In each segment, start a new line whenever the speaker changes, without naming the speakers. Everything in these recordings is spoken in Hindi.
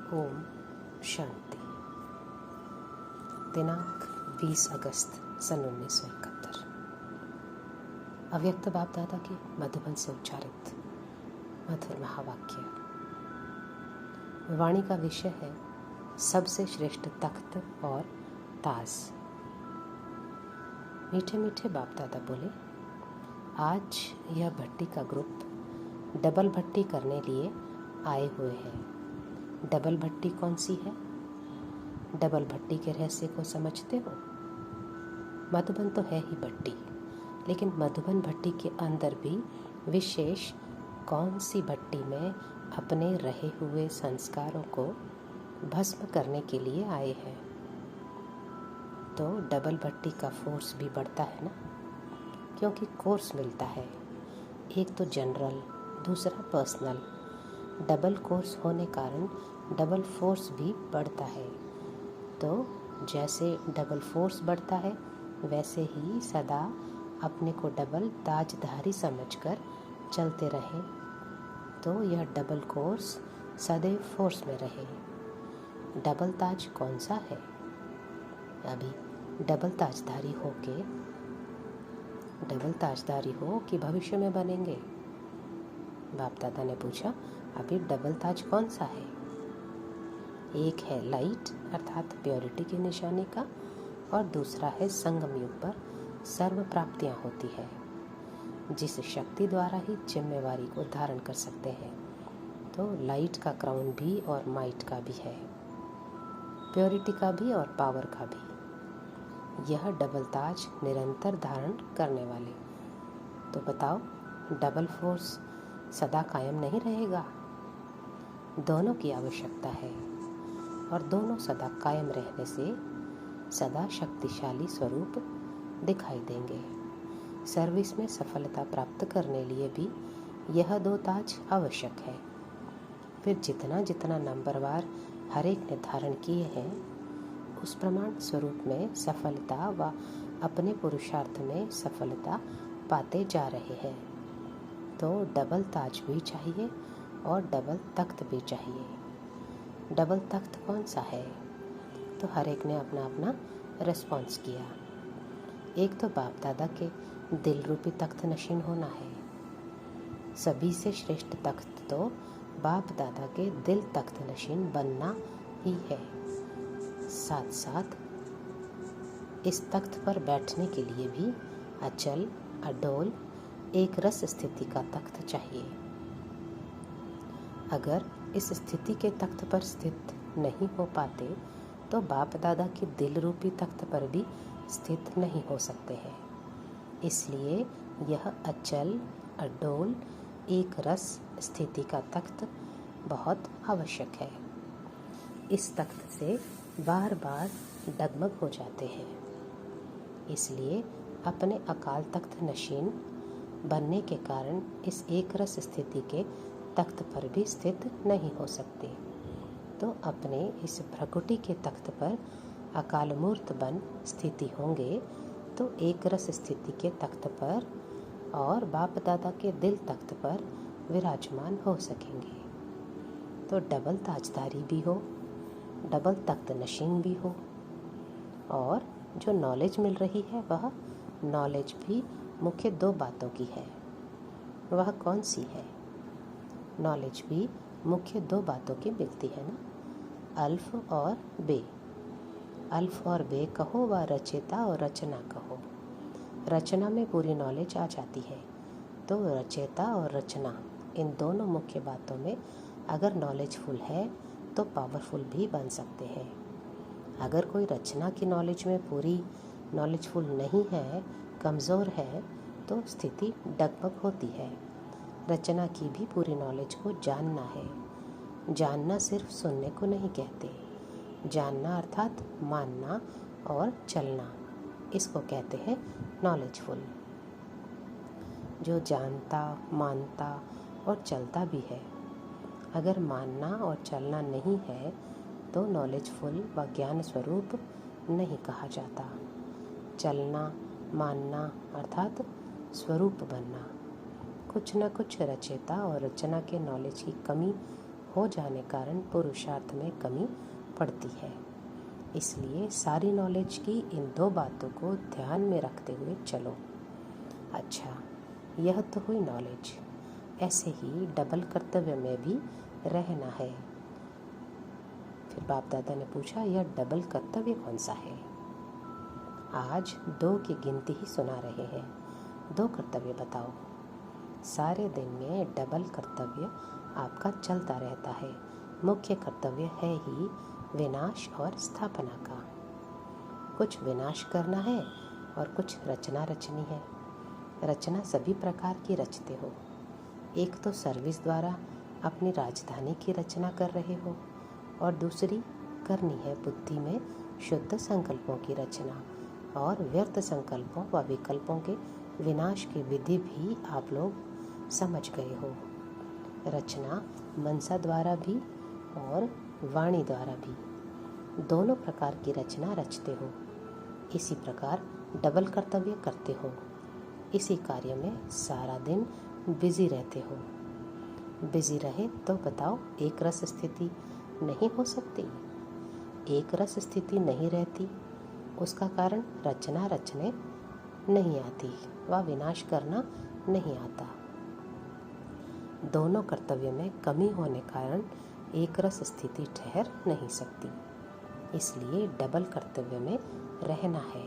ओम शांति। दिनांक 20 अगस्त सन 1971। अव्यक्त बाप दादा के मधुबन से उच्चारित मधुर महावाक्य। वाणी का विषय है सबसे श्रेष्ठ तख्त और ताज। मीठे मीठे बाप दादा बोले, आज यह भट्टी का ग्रुप डबल भट्टी करने लिए आए हुए हैं। डबल भट्टी कौन सी है? डबल भट्टी के रहस्य को समझते हो? मधुबन तो है ही भट्टी, लेकिन मधुबन भट्टी के अंदर भी विशेष कौन सी भट्टी में अपने रहे हुए संस्कारों को भस्म करने के लिए आए हैं। तो डबल भट्टी का फोर्स भी बढ़ता है ना, क्योंकि कोर्स मिलता है। एक तो जनरल, दूसरा पर्सनल। डबल कोर्स होने कारण डबल फोर्स भी बढ़ता है। तो जैसे डबल फोर्स बढ़ता है, वैसे ही सदा अपने को डबल ताजधारी समझकर चलते रहें, तो यह डबल कोर्स सदैव फोर्स में रहे। डबल ताज कौन सा है? अभी डबल ताजधारी हो कि भविष्य में बनेंगे? बाप दादा ने पूछा, अभी डबल ताज कौन सा है? एक है लाइट अर्थात प्योरिटी की निशानी का, और दूसरा है संगम युग पर सर्व प्राप्तियां होती है, जिस शक्ति द्वारा ही जिम्मेवारी को धारण कर सकते हैं। तो लाइट का क्राउन भी और माइट का भी है, प्योरिटी का भी और पावर का भी। यह डबल ताज निरंतर धारण करने वाले। तो बताओ, डबल फोर्स सदा कायम नहीं रहेगा? दोनों की आवश्यकता है, और दोनों सदा कायम रहने से सदा शक्तिशाली स्वरूप दिखाई देंगे। सर्विस में सफलता प्राप्त करने लिए भी यह दो ताज आवश्यक है। फिर जितना जितना नंबरवार हर एक ने धारण किए हैं, उस प्रमाण स्वरूप में सफलता व अपने पुरुषार्थ में सफलता पाते जा रहे हैं। तो डबल ताज भी चाहिए और डबल तख्त भी चाहिए। डबल तख्त कौन सा है? तो हर एक ने अपना अपना रिस्पॉन्स किया। एक तो बाप दादा के दिल रूपी तख्त नशीन होना है। सभी से श्रेष्ठ तख्त तो बाप दादा के दिल तख्त नशीन बनना ही है। साथ साथ इस तख्त पर बैठने के लिए भी अचल अडोल एक रस स्थिति का तख्त चाहिए। अगर इस स्थिति के तख्त पर स्थित नहीं हो पाते, तो बाप दादा के दिल रूपी तख्त पर भी स्थित नहीं हो सकते हैं। इसलिए यह अचल अडोल एक रस स्थिति का तख्त बहुत आवश्यक है। इस तख्त से बार बार डगमग हो जाते हैं। इसलिए अपने अकाल तख्त नशीन बनने के कारण इस एक रस स्थिति के तख्त पर भी स्थित नहीं हो सकते। तो अपने इस भ्रकुटी के तख्त पर अकाल मूर्त बन स्थिति होंगे, तो एक रस स्थिति के तख्त पर और बाप दादा के दिल तख्त पर विराजमान हो सकेंगे। तो डबल ताजदारी भी हो, डबल तख्त नशीन भी हो, और जो नॉलेज मिल रही है वह नॉलेज भी मुख्य दो बातों की है। वह कौन सी है? नॉलेज भी मुख्य दो बातों की मिलती है ना, अल्फ और बे। अल्फ और बे कहो व रचेता और रचना कहो। रचना में पूरी नॉलेज आ जाती है, तो रचेता और रचना इन दोनों मुख्य बातों में अगर नॉलेजफुल है तो पावरफुल भी बन सकते हैं। अगर कोई रचना की नॉलेज में पूरी नॉलेजफुल नहीं है, कमज़ोर है, तो स्थिति डगमग होती है। रचना की भी पूरी नॉलेज को जानना है। जानना सिर्फ सुनने को नहीं कहते। जानना अर्थात मानना और चलना, इसको कहते हैं नॉलेजफुल। जो जानता, मानता और चलता भी है, अगर मानना और चलना नहीं है, तो नॉलेजफुल व ज्ञान स्वरूप नहीं कहा जाता। चलना, मानना अर्थात स्वरूप बनना। कुछ न कुछ रचेता और रचना के नॉलेज की कमी हो जाने कारण पुरुषार्थ में कमी पड़ती है। इसलिए सारी नॉलेज की इन दो बातों को ध्यान में रखते हुए चलो। अच्छा, यह तो हुई नॉलेज। ऐसे ही डबल कर्तव्य में भी रहना है। फिर बाप दादा ने पूछा, यह डबल कर्तव्य कौन सा है? आज 2 की गिनती ही सुना रहे हैं, 2 कर्तव्य बताओ। सारे दिन में डबल कर्तव्य आपका चलता रहता है। मुख्य कर्तव्य है ही विनाश और स्थापना का। कुछ विनाश करना है और कुछ रचना रचनी है। रचना सभी प्रकार की रचते हो। एक तो सर्विस द्वारा अपनी राजधानी की रचना कर रहे हो, और दूसरी करनी है बुद्धि में शुद्ध संकल्पों की रचना, और व्यर्थ संकल्पों व विकल्पों के विनाश की विधि भी आप लोग समझ गए हो। रचना मनसा द्वारा भी और वाणी द्वारा भी, दोनों प्रकार की रचना रचते हो। इसी प्रकार डबल कर्तव्य करते हो। इसी कार्य में सारा दिन बिजी रहते हो। बिजी रहे तो बताओ, एक रस स्थिति नहीं हो सकती? एक रस स्थिति नहीं रहती, उसका कारण रचना रचने नहीं आती व विनाश करना नहीं आता। दोनों कर्तव्य में कमी होने कारण एक रस स्थिति ठहर नहीं सकती। इसलिए डबल कर्तव्य में रहना है।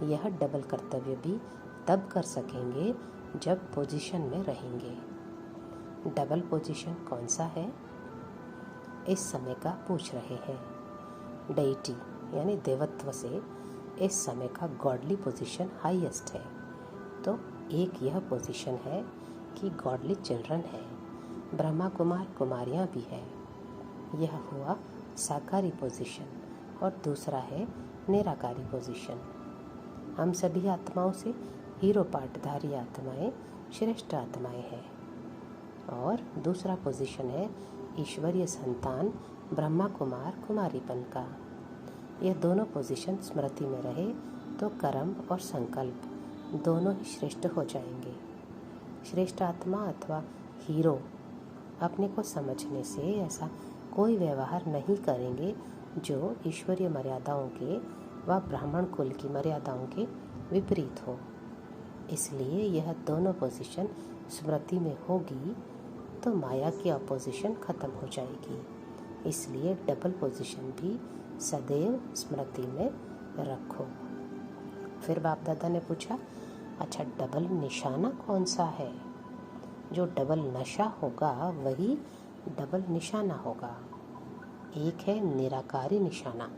यह डबल कर्तव्य भी तब कर सकेंगे जब पोजीशन में रहेंगे। डबल पोजीशन कौन सा है? इस समय का पूछ रहे हैं। डेइटी यानी देवत्व से इस समय का गॉडली पोजीशन हाईएस्ट है। तो एक यह पोजीशन है कि गॉडली चिल्ड्रन है, ब्रह्मा कुमार कुमारियाँ भी है। यह हुआ साकारी पोजीशन। और दूसरा है निराकारी पोजीशन। हम सभी आत्माओं से हीरो पाठधारी आत्माएं श्रेष्ठ आत्माएं हैं। और दूसरा पोजीशन है ईश्वरीय संतान ब्रह्मा कुमार कुमारीपन का। यह दोनों पोजीशन स्मृति में रहे तो कर्म और संकल्प दोनों ही श्रेष्ठ हो जाएंगे। श्रेष्ठ आत्मा अथवा हीरो अपने को समझने से ऐसा कोई व्यवहार नहीं करेंगे जो ईश्वरीय मर्यादाओं के व ब्राह्मण कुल की मर्यादाओं के विपरीत हो। इसलिए यह दोनों पोजीशन स्मृति में होगी तो माया की अपोजिशन खत्म हो जाएगी। इसलिए डबल पोजीशन भी सदैव स्मृति में रखो। फिर बाप दादा ने पूछा, अच्छा डबल निशाना कौन सा है? जो डबल नशा होगा वही डबल निशाना होगा। एक है निराकारी निशाना।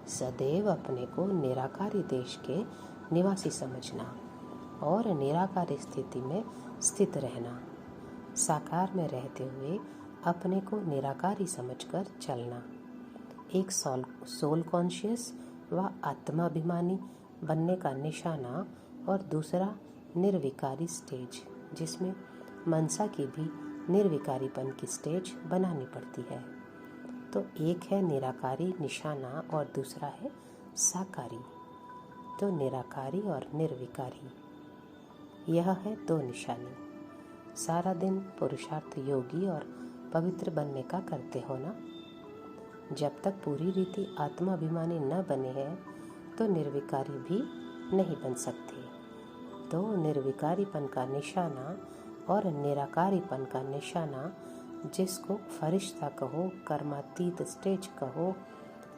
सदैव अपने को निराकारी देश के निवासी समझना और निराकारी स्थिति में स्थित रहना। साकार में रहते हुए अपने को निराकारी समझकर चलना। एक सोल कॉन्शियस व आत्माभिमानी बनने का निशाना, और दूसरा निर्विकारी स्टेज, जिसमें मनसा की भी निर्विकारीपन की स्टेज बनानी पड़ती है। तो एक है निराकारी निशाना और दूसरा है साकारी। तो निराकारी और निर्विकारी, यह है 2 निशानी। सारा दिन पुरुषार्थ योगी और पवित्र बनने का करते हो ना। जब तक पूरी रीति आत्माभिमानी न बने हैं तो निर्विकारी भी नहीं बन सकते। तो निर्विकारीपन का निशाना और निराकारीपन का निशाना, जिसको फरिश्ता कहो, कर्मातीत स्टेज कहो,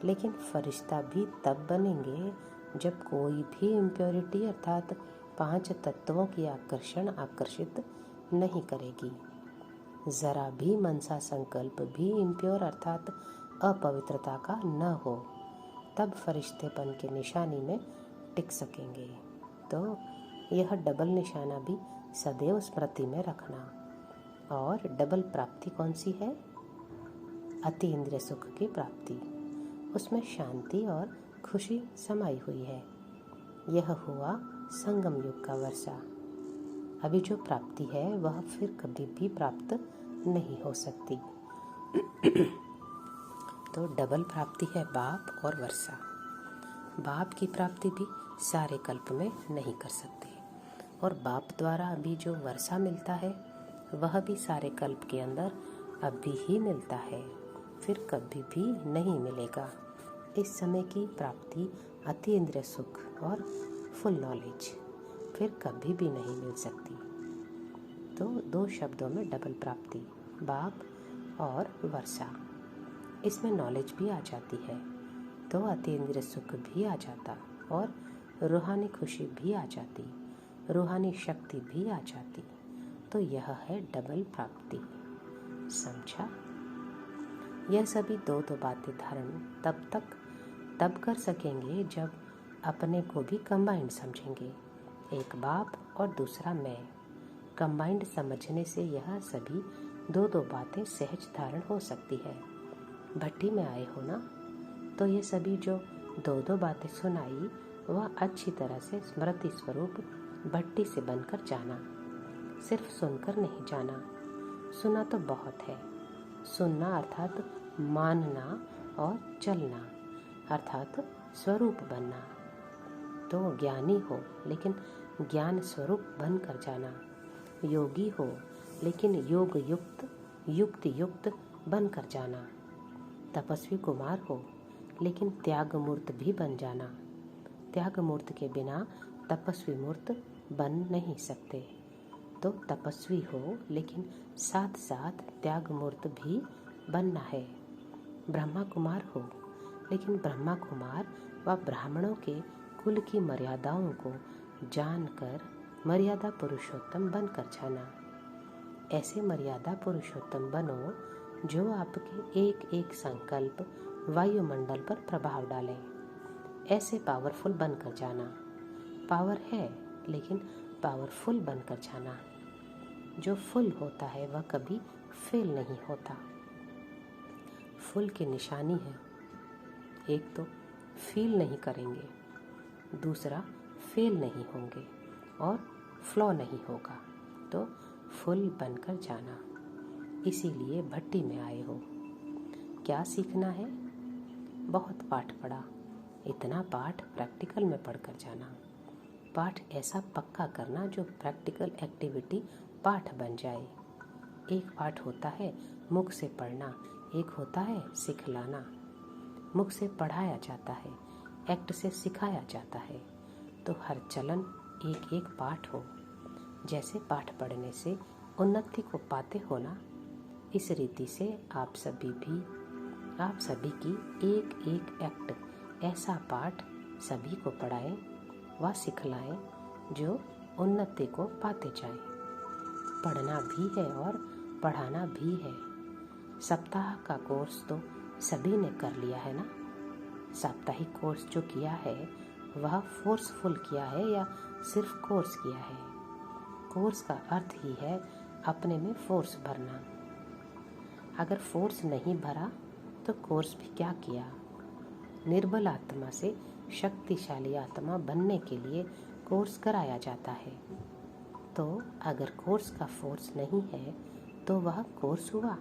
लेकिन फरिश्ता भी तब बनेंगे जब कोई भी इम्प्योरिटी अर्थात 5 तत्वों की आकर्षित नहीं करेगी। जरा भी मनसा संकल्प भी इम्प्योर अर्थात अपवित्रता का न हो, तब फरिश्तेपन के निशानी में टिक सकेंगे। तो यह डबल निशाना भी सदैव स्मृति में रखना। और डबल प्राप्ति कौन सी है? अति इंद्रिय सुख की प्राप्ति। उसमें शांति और खुशी समाई हुई है। यह हुआ संगम युग का वर्षा। अभी जो प्राप्ति है वह फिर कभी भी प्राप्त नहीं हो सकती। तो डबल प्राप्ति है बाप और वर्षा। बाप की प्राप्ति भी सारे कल्प में नहीं कर सकते, और बाप द्वारा अभी जो वर्षा मिलता है वह भी सारे कल्प के अंदर अभी ही मिलता है, फिर कभी भी नहीं मिलेगा। इस समय की प्राप्ति अतीन्द्रिय सुख और फुल नॉलेज फिर कभी भी नहीं मिल सकती। तो 2 शब्दों में डबल प्राप्ति, बाप और वर्षा। इसमें नॉलेज भी आ जाती है तो अतीन्द्रिय सुख भी आ जाता और रूहानी खुशी भी आ जाती, रूहानी शक्ति भी आ जाती। तो यह है डबल प्राप्ति। समझा? यह सभी दो बातें धारण तब कर सकेंगे जब अपने को भी कंबाइंड समझेंगे, एक बाप और दूसरा मैं। कंबाइंड समझने से यह सभी दो बातें सहज धारण हो सकती है। भट्टी में आए हो ना, तो ये सभी जो दो बातें सुनाई वह अच्छी तरह से स्मृति स्वरूप भट्टी से बनकर जाना। सिर्फ सुनकर नहीं जाना, सुना तो बहुत है। सुनना अर्थात मानना और चलना अर्थात स्वरूप बनना। तो ज्ञानी हो लेकिन ज्ञान स्वरूप बनकर जाना, योगी हो लेकिन योग युक्त युक्त बनकर जाना, तपस्वी कुमार हो लेकिन त्याग मूर्त भी बन जाना। त्याग मूर्त के बिना तपस्वी मूर्त बन नहीं सकते। तो तपस्वी हो लेकिन साथ साथ त्याग मूर्त भी बनना है। ब्रह्मा कुमार हो लेकिन ब्रह्मा कुमार व ब्राह्मणों के कुल की मर्यादाओं को जानकर मर्यादा पुरुषोत्तम बनकर जाना। ऐसे मर्यादा पुरुषोत्तम बनो जो आपके एक एक संकल्प वायुमंडल पर प्रभाव डालें। ऐसे पावरफुल बनकर जाना। पावर है लेकिन पावरफुल बनकर जाना। जो फुल होता है वह कभी फेल नहीं होता। फुल की निशानी है, एक तो फील नहीं करेंगे, दूसरा फेल नहीं होंगे और फ्लॉ नहीं होगा। तो फुल बनकर जाना। इसीलिए भट्टी में आए हो। क्या सीखना है? बहुत पाठ पढ़ा। इतना पाठ प्रैक्टिकल में पढ़कर जाना। पाठ ऐसा पक्का करना जो प्रैक्टिकल एक्टिविटी पाठ बन जाए। एक पाठ होता है मुख से पढ़ना, एक होता है सिखलाना। मुख से पढ़ाया जाता है, एक्ट से सिखाया जाता है। तो हर चलन एक एक पाठ हो। जैसे पाठ पढ़ने से उन्नति को पाते हो ना, इस रीति से आप सभी की एक एक एक्ट ऐसा पाठ सभी को पढ़ाएं व सिखलाएं जो उन्नति को पाते जाएं। पढ़ना भी है और पढ़ाना भी है। सप्ताह का कोर्स तो सभी ने कर लिया है ना। साप्ताहिक कोर्स जो किया है वह फोर्सफुल किया है या सिर्फ कोर्स किया है? कोर्स का अर्थ ही है अपने में फोर्स भरना। अगर फोर्स नहीं भरा तो कोर्स भी क्या किया? निर्बल आत्मा से शक्तिशाली आत्मा बनने के लिए कोर्स कराया जाता है। तो अगर कोर्स का फोर्स नहीं है तो वह कोर्स हुआ?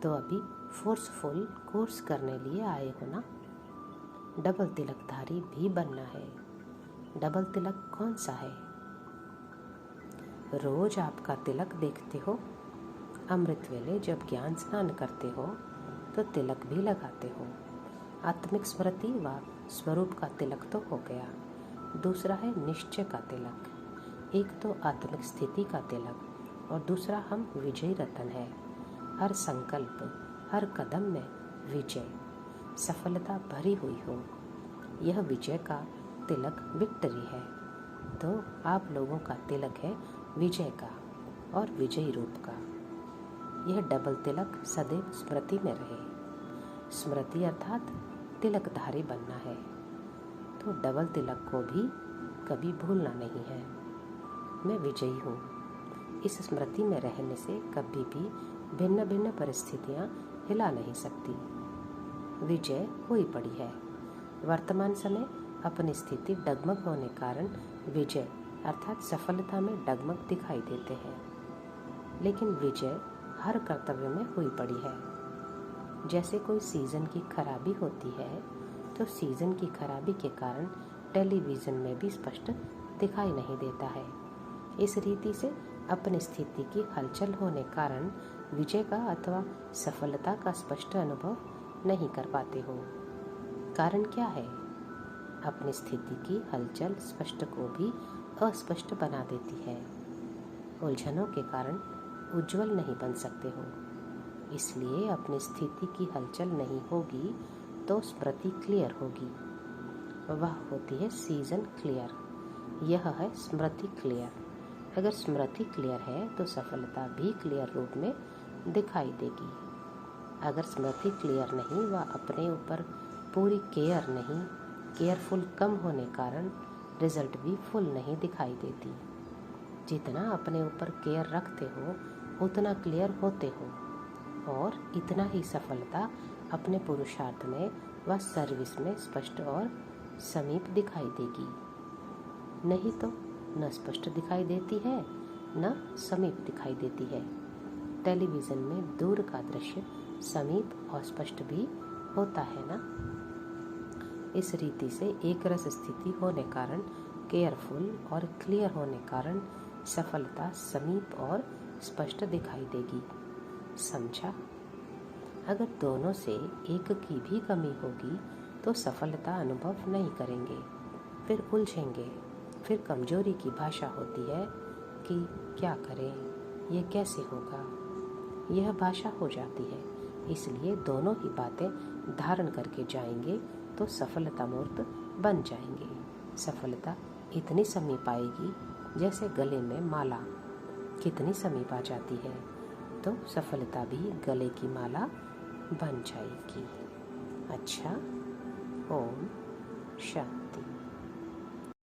तो अभी फोर्सफुल कोर्स करने लिए आए हो ना। डबल तिलकधारी भी बनना है। डबल तिलक कौन सा है? रोज आपका तिलक देखते हो। अमृत वेले जब ज्ञान स्नान करते हो तो तिलक भी लगाते हो। आत्मिक स्मृति व स्वरूप का तिलक तो हो गया। दूसरा है निश्चय का तिलक। एक तो आत्मिक स्थिति का तिलक और दूसरा हम विजय रतन है। हर संकल्प, हर कदम में विजय, सफलता भरी हुई हो। यह विजय का तिलक विक्ट्री है। तो आप लोगों का तिलक है विजय का और विजयी रूप का। यह डबल तिलक सदैव स्मृति में रहे। स्मृति अर्थात तिलकधारी बनना है। तो डबल तिलक को भी कभी भूलना नहीं है। मैं विजयी हूँ। इस स्मृति में रहने से कभी भी भिन्न भिन्न परिस्थितियाँ हिला नहीं सकती। विजय हुई पड़ी है। वर्तमान समय अपनी स्थिति डगमग होने कारण विजय अर्थात सफलता में डगमग दिखाई देते हैं, लेकिन विजय हर कर्तव्य में हुई पड़ी है। जैसे कोई सीजन की खराबी होती है तो सीजन की खराबी के कारण टेलीविज़न में भी स्पष्ट दिखाई नहीं देता है। इस रीति से अपनी स्थिति की हलचल होने कारण विजय का अथवा सफलता का स्पष्ट अनुभव नहीं कर पाते हो। कारण क्या है? अपनी स्थिति की हलचल स्पष्ट को भी अस्पष्ट बना देती है। उलझनों के कारण उज्जवल नहीं बन सकते हो। इसलिए अपनी स्थिति की हलचल नहीं होगी तो स्मृति क्लियर होगी। वह होती है सीजन क्लियर। यह है स्मृति क्लियर। अगर स्मृति क्लियर है तो सफलता भी क्लियर रूप में दिखाई देगी। अगर स्मृति क्लियर नहीं व अपने ऊपर पूरी केयरफुल कम होने कारण रिजल्ट भी फुल नहीं दिखाई देती। जितना अपने ऊपर केयर रखते हो उतना क्लियर होते हो और इतना ही सफलता अपने पुरुषार्थ में व सर्विस में स्पष्ट और समीप दिखाई देगी। नहीं तो न स्पष्ट दिखाई देती है न समीप दिखाई देती है। टेलीविज़न में दूर का दृश्य समीप और स्पष्ट भी होता है ना। इस रीति से एक रस स्थिति होने कारण केयरफुल और क्लियर होने कारण सफलता समीप और स्पष्ट दिखाई देगी। समझा? अगर दोनों से एक की भी कमी होगी तो सफलता अनुभव नहीं करेंगे, फिर उलझेंगे। फिर कमजोरी की भाषा होती है कि क्या करें, ये कैसे होगा, यह भाषा हो जाती है। इसलिए दोनों ही बातें धारण करके जाएंगे तो सफलता मूर्त बन जाएंगे। सफलता इतनी समीप आएगी जैसे गले में माला कितनी समीप आ जाती है, तो सफलता भी गले की माला बन जाएगी। अच्छा, ओम शांति।